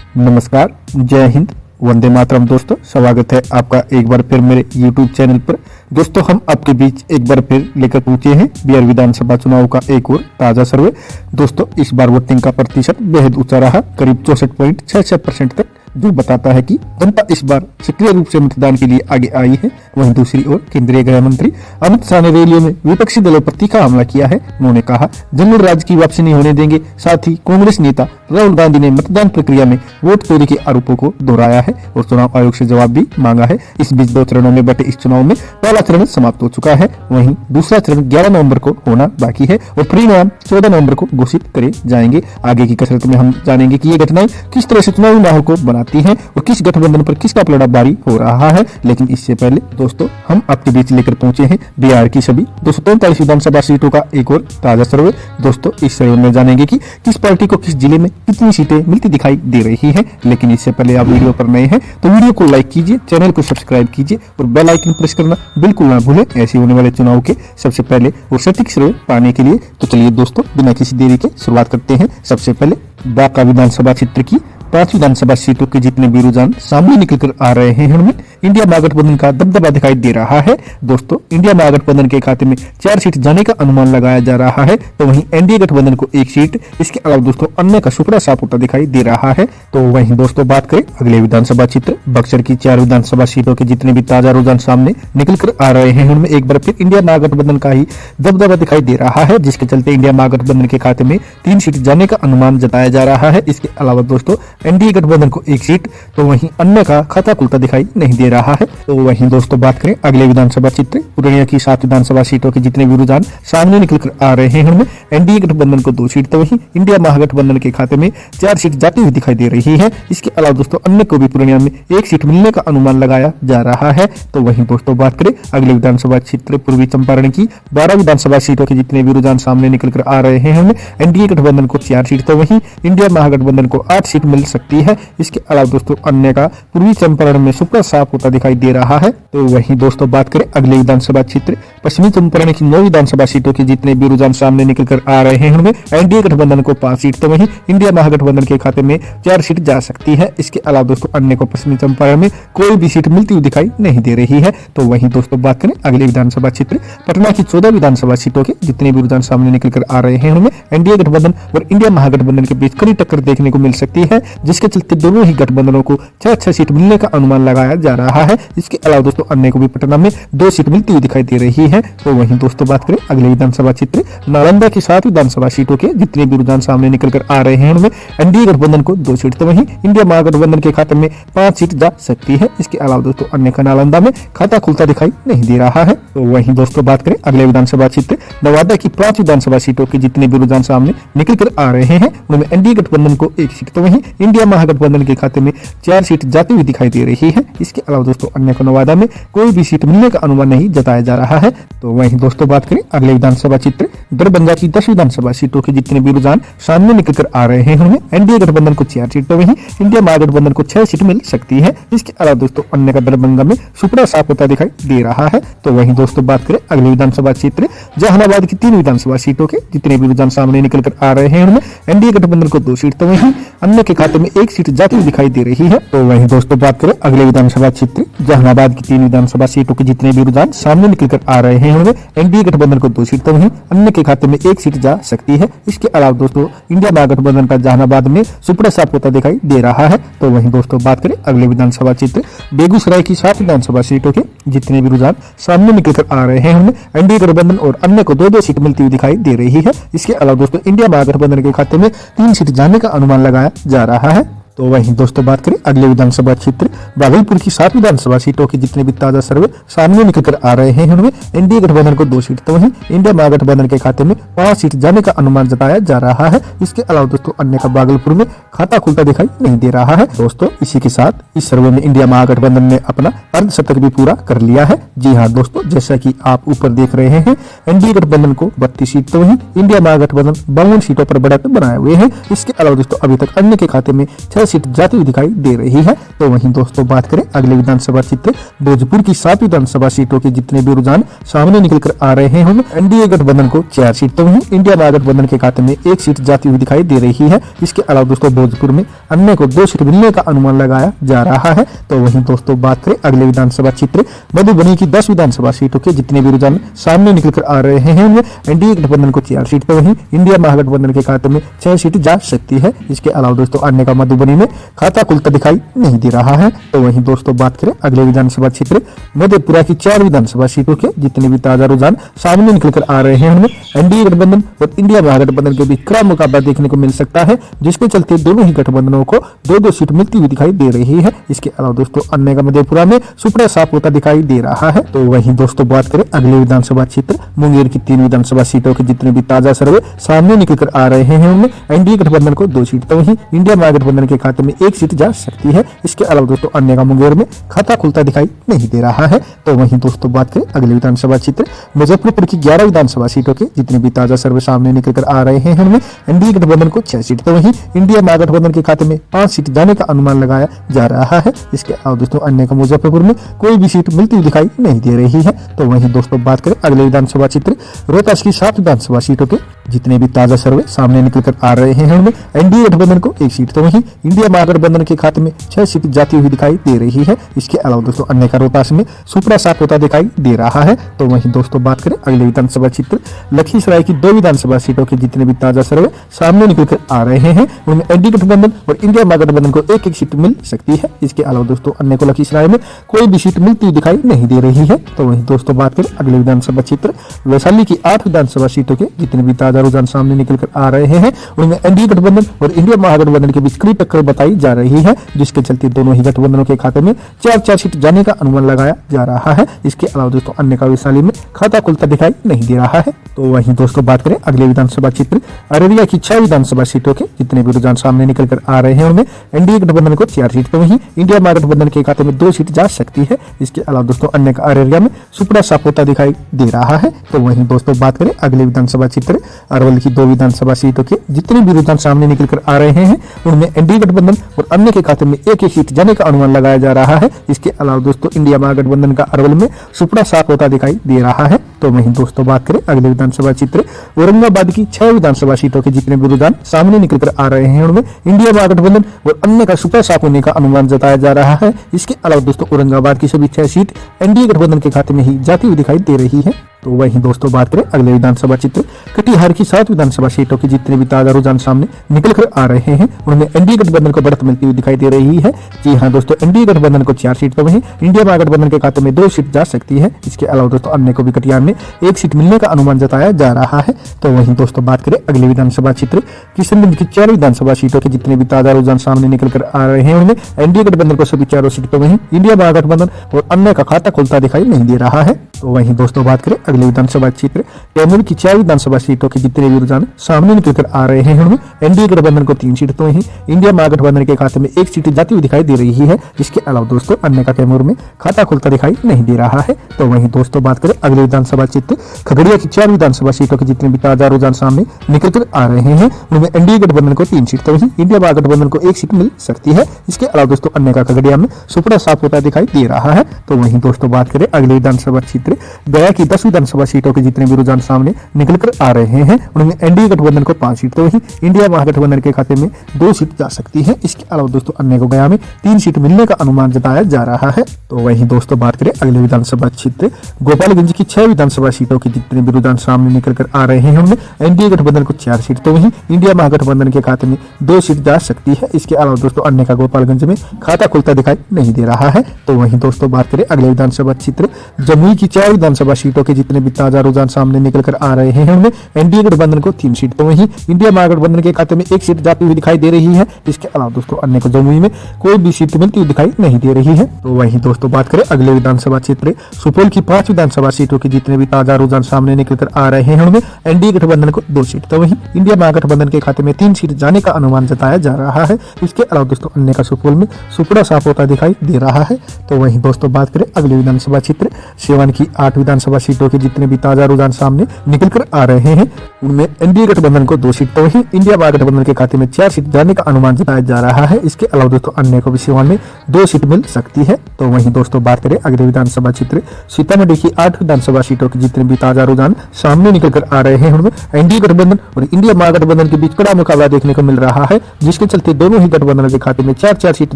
नमस्कार, जय हिंद, वंदे मातरम। दोस्तों, स्वागत है आपका एक बार फिर मेरे YouTube चैनल पर। दोस्तों, हम आपके बीच एक बार फिर लेकर पहुंचे हैं बिहार विधानसभा चुनाव का एक और ताजा सर्वे। दोस्तों, इस बार वोटिंग का प्रतिशत बेहद ऊंचा रहा, करीब 64.66% तक, जो बताता है कि जनता इस बार सक्रिय रूप से मतदान के लिए आगे आई है। वहीं दूसरी ओर केंद्रीय गृह मंत्री अमित शाह ने रैलियों में विपक्षी दलों पर तीखा हमला किया है। उन्होंने कहा, जंगल राज की वापसी नहीं होने देंगे। साथ ही कांग्रेस नेता राहुल गांधी ने मतदान प्रक्रिया में वोट चोरी के आरोपों को दोहराया है और चुनाव आयोग से जवाब भी मांगा है। इस बीच 2 चरणों में बटे इस चुनाव में पहला चरण समाप्त हो चुका है, वहीं दूसरा चरण 11 नवंबर को होना बाकी है और परिणाम 14 नवंबर को घोषित करे जाएंगे। आगे की कसरत में हम जानेंगे कि ये घटनाएं किस तरह से चुनावी माहौल को बनाती हैं और किस गठबंधन पर किसका पलड़ा भारी हो रहा है। लेकिन इससे पहले दोस्तों, हम आपके बीच लेकर पहुंचे हैं बिहार की सभी 243 विधानसभा सीटों का एक और ताजा सर्वे। दोस्तों, इस सर्वे में जानेंगे कि किस पार्टी को किस जिले में कितनी सीटें मिलती दिखाई दे रही है। लेकिन इससे पहले आप वीडियो पर नए हैं तो वीडियो को लाइक कीजिए, चैनल को सब्सक्राइब कीजिए और बेल आइकन प्रेस करना बिल्कुल ना भूलें ऐसे होने वाले चुनाव के सबसे पहले और सटीक सर्वे पाने के लिए। तो चलिए दोस्तों, बिना किसी देरी के शुरुआत करते हैं। सबसे पहले बांका विधानसभा क्षेत्र की 5 विधानसभा सीटों के जितने भी रुझान सामने निकल कर आ रहे हैं, उनमें इंडिया महागठबंधन का दबदबा दिखाई दे रहा है। दोस्तों, इंडिया महागठबंधन के खाते में 4 सीट जाने का अनुमान लगाया जा रहा है, तो वहीं एनडीए गठबंधन को 1 सीट, इसके अलावा दोस्तों अन्य का सुपड़ा साफ होता दिखाई दे रहा है। तो वहीं दोस्तों बात करें अगले विधानसभा क्षेत्र बक्सर की 4 विधानसभा सीटों के जितने भी ताजा रुझान सामने निकल कर आ रहे हैं, उनमें एक बार फिर इंडिया महागठबंधन का ही दबदबा दिखाई दे रहा है, जिसके चलते इंडिया महागठबंधन के खाते में 3 सीट जाने का अनुमान जताया जा रहा है। इसके अलावा दोस्तों एनडीए गठबंधन को 1 सीट, तो वहीं अन्य का खाता खुलता दिखाई नहीं दे रहा है। तो वहीं दोस्तों बात करें अगले विधानसभा क्षेत्र पूर्णिया की 7 विधानसभा सीटों के जितने भी रुझान सामने निकल कर आ रहे हैं, उनमें एनडीए गठबंधन को 2 सीट, तो वहीं इंडिया महागठबंधन के खाते में 4 सीट जाती हुई दिखाई दे रही है। इसके अलावा दोस्तों अन्य को भी पूर्णिया में 1 सीट मिलने का अनुमान लगाया जा रहा है। तो वहीं दोस्तों बात करें अगले विधानसभा क्षेत्र पूर्वी चंपारण की 12 विधानसभा सीटों के जितने भी रुझान सामने निकल कर आ रहे हैं, उनमें एनडीए गठबंधन को 4 सीट, तो वहीं इंडिया महागठबंधन को 8 सीट मिल सकती है। इसके अलावा दोस्तों अन्य का पूर्वी चंपारण में सुपड़ा साफ होता दिखाई दे रहा है। तो वहीं दोस्तों बात करें अगले विधानसभा क्षेत्र पश्चिमी चंपारण की 9 विधानसभा सीटों के जितने भी रुझान सामने निकल कर आ रहे हैं, उनमें एनडीए गठबंधन को 5 सीट, तो वहीं इंडिया महागठबंधन के खाते में 4 सीट जा सकती है। इसके अलावा दोस्तों अन्य को पश्चिमी चंपारण में कोई भी सीट मिलती हुई दिखाई नहीं दे रही है। तो वहीं दोस्तों बात करें अगले विधानसभा क्षेत्र पटना की 14 विधानसभा सीटों के जितने भी रुझान सामने निकल कर आ रहे हैं, उनमें एनडीए गठबंधन और इंडिया महागठबंधन के बीच कड़ी टक्कर देखने को मिल सकती है, जिसके चलते दोनों ही गठबंधनों को 6 सीट मिलने का अनुमान लगाया जा रहा है। इसके अलावा दोस्तों अन्य को भी पटना में 2 सीट मिलती हुई दिखाई दे रही है। तो वहीं दोस्तों बात करें अगले विधानसभा क्षेत्र नालंदा की 7 विधानसभा सीटों के जितने भी रुझान सामने निकल कर आ रहे हैं, उनमें एनडीए गठबंधन को 2 सीट, तो वहीं इंडिया महागठबंधन के खाते में 5 सीट जा सकती है। इसके अलावा दोस्तों अन्य का नालंदा में खाता खुलता दिखाई नहीं दे रहा है। तो वहीं दोस्तों बात करें अगले विधानसभा क्षेत्र नवादा की 5 विधानसभा सीटों के जितने भी रुझान सामने निकल कर आ रहे हैं, उनमें एनडीए गठबंधन को 1 सीट, तो वहीं इंडिया महागठबंधन के खाते में 4 सीट जाती हुई दिखाई दे रही है। इसके अलावा दोस्तों अन्य को नवादा में कोई भी सीट मिलने का अनुमान नहीं जताया जा रहा है। तो वहीं दोस्तों बात करें अगले विधानसभा क्षेत्र दरभंगा की 10 विधानसभा सीटों के जितने भी रुझान सामने निकल कर आ रहे हैं, उनमें एनडीए गठबंधन को 4 सीट, तो वहीं इंडिया महागठबंधन को 6 सीट मिल सकती है। इसके अलावा दोस्तों अन्य का दरभंगा में सुपड़ा साफ होता दिखाई दे रहा है। तो वहीं दोस्तों बात करें अगले विधानसभा क्षेत्र जहानाबाद की 3 विधानसभा सीटों के जितने भी रुझान सामने निकल कर आ रहे हैं, उनमें एनडीए गठबंधन को 2 सीट, तो वहीं अन्य के खाते में 1 सीट जाती हुई दिखाई दे रही है। तो वहीं दोस्तों बात करें अगले विधानसभा क्षेत्र जहानाबाद की 3 विधानसभा सीटों के जितने भी रुझान सामने निकल कर आ रहे हैं, उनमें एनडीए गठबंधन को 2 सीट, तो वहीं अन्य के खाते में 1 सीट जा सकती है। इसके अलावा दोस्तों इंडिया महागठबंधन का जहानाबाद में सुपड़ा साफ होता दिखाई दे रहा है। तो वहीं दोस्तों बात करें अगले विधानसभा क्षेत्र बेगूसराय की 7 विधानसभा सीटों के जितने भी रुझान सामने निकल कर आ रहे हैं, उनमें एनडीए गठबंधन और अन्य को 2-2 सीट मिलती हुई दिखाई दे रही है। इसके अलावा दोस्तों इंडिया महागठबंधन के खाते में 3 सीट जाने का अनुमान लगाया जा रहा है। तो वहीं दोस्तों बात करें अगले विधानसभा क्षेत्र भागलपुर की 7 विधानसभा सीटों के जितने भी ताजा सर्वे सामने निकल कर आ रहे हैं, उनमें एनडीए गठबंधन को 2 सीट, तो वहीं इंडिया महागठबंधन के खाते में 5 सीट जाने का अनुमान जताया जा रहा है। इसके अलावा दोस्तों अन्य का भागलपुर में खाता खुलता दिखाई नहीं दे रहा है। दोस्तों इसी के साथ इस सर्वे में इंडिया महागठबंधन ने अपना अर्धशतक भी पूरा कर लिया है। जी हाँ दोस्तों, जैसा कि आप ऊपर देख रहे हैं, एनडीए गठबंधन को 32 सीट, तो वहीं इंडिया महागठबंधन 52 सीटों पर बढ़त बनाए हुए हैं। इसके अलावा दोस्तों अभी तक अन्य के खाते में 6 सीट जाती हुई दिखाई दे रही है। तो वहीं दोस्तों बात करें अगले विधानसभा क्षेत्र भोजपुर की 7 विधानसभा सीटों के जितने भी रुझान सामने निकल कर आ रहे हैं, उनमें एनडीए गठबंधन को 4 सीट तो वहीं इंडिया महागठबंधन के खाते में 1 सीट जाती हुई दिखाई दे रही है। इसके अलावा दोस्तों भोजपुर में अन्य को 2 सीट मिलने का अनुमान लगाया जा रहा है। तो वहीं दोस्तों बात करें अगले विधानसभा क्षेत्र मधुबनी की 10 विधानसभा सीटों के जितने भी रुझान सामने निकल कर आ रहे हैं, उनमें एनडीए गठबंधन को 4 सीट तो वहीं इंडिया महागठबंधन के खाते में 6 सीट जा सकती है। इसके अलावा दोस्तों अन्य का मधुबनी में खाता खुलता दिखाई नहीं दे रहा है। तो वहीं दोस्तों बात करें अगले विधानसभा क्षेत्र मधेपुरा की 4 विधानसभा सीटों के जितने भी ताजा रुझान सामने निकल कर आ रहे हैं, उनमें एनडीए गठबंधन और इंडिया महागठबंधन के बीच कड़ा मुकाबला देखने को मिल सकता है, जिसके चलते दोनों ही गठबंधनों को 2-2 सीट मिलती हुई दिखाई दे रही है। इसके अलावा दोस्तों अन्य का मधेपुरा में सुपड़ा साफ होता दिखाई दे रहा है। तो वहीं दोस्तों बात करें अगले विधानसभा क्षेत्र मुंगेर की 3 विधानसभा सीटों के जितने भी ताजा सर्वे सामने निकल कर आ रहे हैं, उनमें एनडीए गठबंधन को 2 सीट तो वहीं इंडिया महागठबंधन के खाते में 1 सीट जा सकती है। इसके अलावा दोस्तों अन्य का मुंगेर में खाता खुलता दिखाई नहीं दे रहा है। तो वहीं दोस्तों बात करें अगले विधानसभा क्षेत्र मुजफ्फरपुर की 11 विधानसभा सीटों के जितने भी ताजा सर्वे सामने निकल कर आ रहे हैं, उनमें एनडीए गठबंधन को 6 सीट तो वहीं इंडिया महागठबंधन के खाते में 5 सीट जाने का अनुमान लगाया जा रहा है। इसके अलावा दोस्तों अन्य का मुजफ्फरपुर में कोई भी सीट मिलती हुई दिखाई नहीं दे रही है। तो वहीं दोस्तों बात करें अगले विधानसभा क्षेत्र रोहतास की 7 विधानसभा सीटों के जितने भी ताजा सर्वे सामने निकल कर आ रहे हैं, उनमें एनडीए गठबंधन को 1 सीट तो वहीं इंडिया महागठबंधन के खाते में 6 सीट जाती हुई दिखाई दे रही है। इसके अलावा दोस्तों अन्य का रोहतास में सुपड़ा साफ होता दिखाई दे रहा है। तो वहीं दोस्तों बात करें अगले विधानसभा क्षेत्र लखीसराय की 2 विधानसभा सीटों के जितने भी ताजा सर्वे सामने निकल कर आ रहे हैं, उनमें एनडीए गठबंधन और इंडिया महागठबंधन को 1-1 सीट मिल सकती है। इसके अलावा दोस्तों अन्य को लखीसराय में कोई भी सीट मिलती हुई दिखाई नहीं दे रही है। तो वहीं दोस्तों बात करें अगले विधानसभा क्षेत्र वैशाली की 8 विधानसभा सीटों के जितने भी ताजा रुझान सामने निकल कर आ रहे हैं, उनमें एनडीए गठबंधन और इंडिया महागठबंधन के बीच कड़ी टक्कर बताई जा रही है, जिसके चलते दोनों ही गठबंधनों के खाते में 4-4 सीट जाने का अनुमान लगाया जा रहा है। इसके अलावा दोस्तों अन्य का वैशाली में खाता खुलता दिखाई नहीं दे रहा है। तो वहीं दोस्तों बात करें अगले विधानसभा क्षेत्र अररिया की 6 विधानसभा सीटों के जितने भी रुझान सामने निकल कर आ रहे हैं, उनमें एनडीए गठबंधन को 4 सीट तो वहीं इंडिया महागठबंधन के खाते में 2 सीट जा सकती है। इसके अलावा दोस्तों अन्य का अररिया में सुपड़ा साफ होता दिखाई दे रहा है। तो वहीं दोस्तों बात करें अगले विधानसभा क्षेत्र अरवल की 2 विधानसभा सीटों के जितने भी रुझान सामने निकल कर आ रहे हैं, उनमें एनडीए गठबंधन और अन्य के खाते में 1-1 सीट जाने का अनुमान लगाया जा रहा है। इसके अलावा दोस्तों इंडिया महागठबंधन का अरवल में सुपड़ा साफ होता दिखाई दे रहा है। तो वहीं दोस्तों बात करें अगले विधानसभा क्षेत्र औरंगाबाद की 6 विधानसभा सीटों के जितने भी रुझान सामने निकल कर आ रहे हैं, उनमें इंडिया महागठबंधन और अन्य का सुपड़ा साफ होने का अनुमान जताया जा रहा है। इसके अलावा दोस्तों औरंगाबाद की सभी 6 सीट एनडीए गठबंधन के खाते में ही जाती हुई दिखाई दे रही है। तो वहीं दोस्तों बात करें अगले विधानसभा क्षेत्र कटिहार की 7 विधानसभा सीटों के जितने भी ताजा रुझान सामने निकल कर आ रहे हैं, उनमें एनडीए गठबंधन को बढ़त मिलती हुई दिखाई दे रही है। जी हां दोस्तों, एनडीए गठबंधन को 4 सीट तो वहीं इंडिया महागठबंधन के खाते में 2 सीट जा सकती है। इसके अलावा दोस्तों अन्य को भी कटिहार में 1 सीट मिलने का अनुमान जताया जा रहा है। तो वहीं दोस्तों बात करें अगले विधानसभा क्षेत्र किशनगंज की 4 विधानसभा सीटों के जितने भी ताजा रुझान सामने निकल कर आ रहे हैं, उनमें एनडीए गठबंधन को सभी 4 सीट तो वहीं इंडिया महागठबंधन और अन्य का खाता खुलता दिखाई नहीं दे रहा है। तो वहीं दोस्तों बात करें अगले विधानसभा क्षेत्र कैमूर की 4 विधानसभा सीटों के जितने भी रुझान सामने निकल कर आ रहे हैं, उनमें एनडीए गठबंधन को 3 सीट तो वहीं इंडिया महागठबंधन के खाते में 1 सीट जाती हुई दिखाई दे रही है। इसके अलावा दोस्तों अन्य का कैमूर में खाता खुलता दिखाई नहीं दे रहा है। तो वहीं दोस्तों बात करें अगले विधानसभा क्षेत्र खगड़िया की 4 विधानसभा सीटों के जितने भी ताजा रुझान सामने निकल कर आ रहे हैं, उनमें एनडीए गठबंधन को 3 सीट तो वहीं इंडिया महागठबंधन को 1 सीट मिल सकती है। इसके अलावा दोस्तों अन्य का खगड़िया में सुपड़ा साफ होता दिखाई दे रहा है। तो वहीं दोस्तों बात करें अगले विधानसभा क्षेत्र गया की 10 विधानसभा सीटों के जितने भी रुझान सामने निकल कर आ रहे हैं, उनमें एनडीए गठबंधन को 5 सीट तो वहीं इंडिया महागठबंधन के खाते में 2 सीट जा सकती है। इसके अलावा दोस्तों अन्य को गया में 3 सीट मिलने का अनुमान जताया जा रहा है। तो वहीं दोस्तों बात करें अगले विधानसभा क्षेत्र गोपालगंज की 6 विधानसभा सीटों के जितने भी रुझान सामने निकल कर आ रहे हैं, उनमें एनडीए गठबंधन को 4 सीट तो वहीं इंडिया महागठबंधन के खाते में 2 सीट जा सकती है। इसके अलावा दोस्तों अन्य का गोपालगंज में खाता खुलता दिखाई नहीं दे रहा है। तो वहीं दोस्तों बात करें अगले विधानसभा क्षेत्र जमुई की 4 विधानसभा सीटों के जितने भी ताजा रुझान सामने निकल कर आ रहे हैं, उनमें एनडीए गठबंधन को 3 सीट तो वहीं इंडिया महागठबंधन के खाते में 1 सीट जाती हुई दिखाई दे रही है। इसके अलावा दोस्तों अन्य को जमुई में कोई भी सीट मिलती हुई दिखाई नहीं दे रही है। तो वहीं दोस्तों बात करें अगले विधानसभा क्षेत्र सुपौल की 5 विधानसभा सीटों के जितने भी ताजा रुझान सामने निकल कर आ रहे हैं, उनमें एनडीए गठबंधन को 2 सीट तो वहीं इंडिया महागठबंधन के खाते में 3 सीट जाने का अनुमान जताया जा रहा है। इसके अलावा दोस्तों अन्य का सुपौल में सुपड़ा साफ होता दिखाई दे रहा है। तो वहीं दोस्तों बात करें अगले विधानसभा क्षेत्र सीवान की 8 विधानसभा सीटों के जितने भी ताजा रुझान सामने निकल कर आ रहे हैं, उनमें एनडीए गठबंधन को 2 सीट तो वहीं इंडिया महागठबंधन के खाते में 4 सीट जाने का अनुमान जताया जा रहा है। इसके अलावा दोस्तों अन्य को भी सीवान में 2 सीट मिल सकती है। तो वहीं दोस्तों बात करें अगले विधानसभा क्षेत्र सीतामढ़ी की 8 विधानसभा सीटों के जितने भी ताजा रुझान सामने निकल कर आ रहे हैं, उनमें एनडीए गठबंधन और इंडिया महागठबंधन के बीच कड़ा मुकाबला देखने को मिल रहा है, जिसके चलते दोनों ही गठबंधन के खाते में 4-4 सीट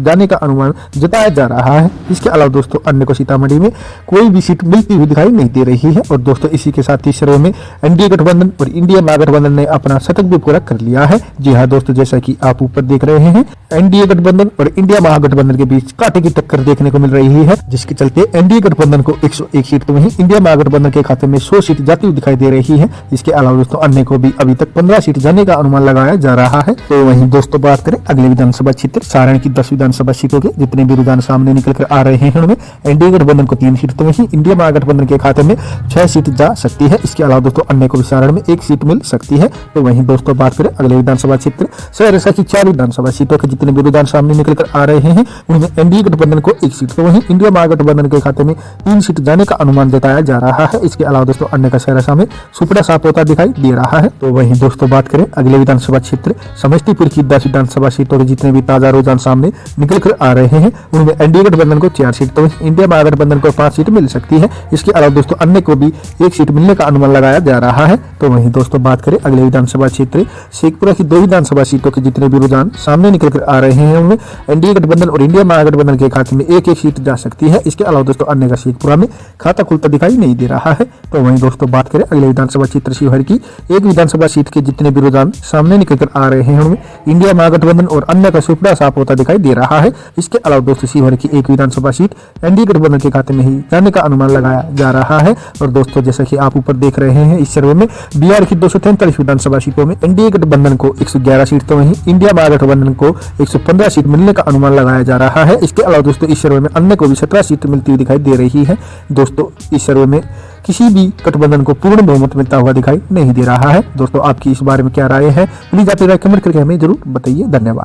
जाने का अनुमान जताया जा रहा है। इसके अलावा दोस्तों अन्य को सीतामढ़ी में कोई भी सीट मिलती हुई दिखाई नहीं दे रही है। और दोस्तों इसी के साथ ही सर्वे में एनडीए गठबंधन और इंडिया महागठबंधन ने अपना शतक भी पूरा कर लिया है। जी हाँ दोस्तों, जैसा कि आप ऊपर देख रहे हैं, एनडीए गठबंधन और इंडिया महागठबंधन के बीच कांटे की टक्कर देखने को मिल रही है, जिसके चलते एनडीए गठबंधन को 101 सीट तो वहीं इंडिया महागठबंधन के खाते में 100 सीट जाती हुई दिखाई दे रही है। इसके अलावा दोस्तों अन्य को भी अभी तक 15 सीट जाने का अनुमान लगाया जा रहा है। तो वहीं दोस्तों बात करें अगले विधानसभा क्षेत्र सारण की 10 विधानसभा सीटों के जितने भी रुझान सामने निकल कर आ रहे हैं, उनमें एनडीए गठबंधन को 3 सीट तो वहीं इंडिया महागठबंधन के खाते में 6 सीट जा सकती है। इसके अलावा दोस्तों अन्य को भी सारण में 1 सीट मिल सकती है। तो वहीं दोस्तों बात करें अगले विधानसभा क्षेत्र सहरसा की 4 विधानसभा सीटों के जितने भी रुझान सामने निकल कर आ रहे हैं, उनमें एनडीए गठबंधन को 1 सीट तो वहीं इंडिया महागठबंधन के खाते में 3 सीट जाने का अनुमान जताया जा रहा है। इसके अलावा दोस्तों अन्य का सहरसा में सुपड़ा साफ होता दिखाई दे रहा है। तो वहीं दोस्तों बात करें अगले विधानसभा क्षेत्र समस्तीपुर की 10 विधानसभा सीटों के जितने भी ताजा रुझान सामने निकल कर आ रहे हैं, उनमें एनडीए गठबंधन को 4 सीट तो इंडिया महागठबंधन को 5 सीट मिल सकती है। इसके अलावा दोस्तों अन्य को भी 1 सीट मिलने का अनुमान लगाया जा रहा है। तो वहीं दोस्तों बात करें अगले विधानसभा क्षेत्र शेखपुरा की 2 विधानसभा सीटों के जितने भी रुझान सामने निकल कर आ रहे हैं, उनमें एनडीए गठबंधन और इंडिया महागठबंधन के खाते में 1-1 सीट जा सकती है। इसके अलावा दोस्तों अन्य का शेखपुरा में खाता खुलता दिखाई नहीं दे रहा है। तो वहीं दोस्तों बात करें अगले विधानसभा क्षेत्र शिवहर की 1 विधानसभा सीट के जितने भी रुझान सामने निकल कर आ रहे हैं, उनमें इंडिया महागठबंधन और अन्य का सुपड़ा साफ होता दिखाई दे रहा है। इसके अलावा दोस्तों शिवहर की 1 विधानसभा सीट एनडीए गठबंधन के खाते में ही जाने का अनुमान लगाया जा रहा है। और दोस्तों जैसा कि आप ऊपर देख रहे हैं, इस सर्वे में बिहार की 243 विधानसभा सीटों में एनडीए गठबंधन को 111 सीट तो वहीं इंडिया महागठबंधन को 115 सीट मिलने का अनुमान लगाया जा रहा है। इसके अलावा दोस्तों इस सर्वे में अन्य को भी 17 सीट मिलती हुई दिखाई दे रही है। दोस्तों इस सर्वे में किसी भी गठबंधन को पूर्ण बहुमत मिलता हुआ दिखाई नहीं दे रहा है। दोस्तों आपकी इस बारे में क्या राय है, प्लीज आप राय कमेंट करके हमें जरूर बताइए। धन्यवाद।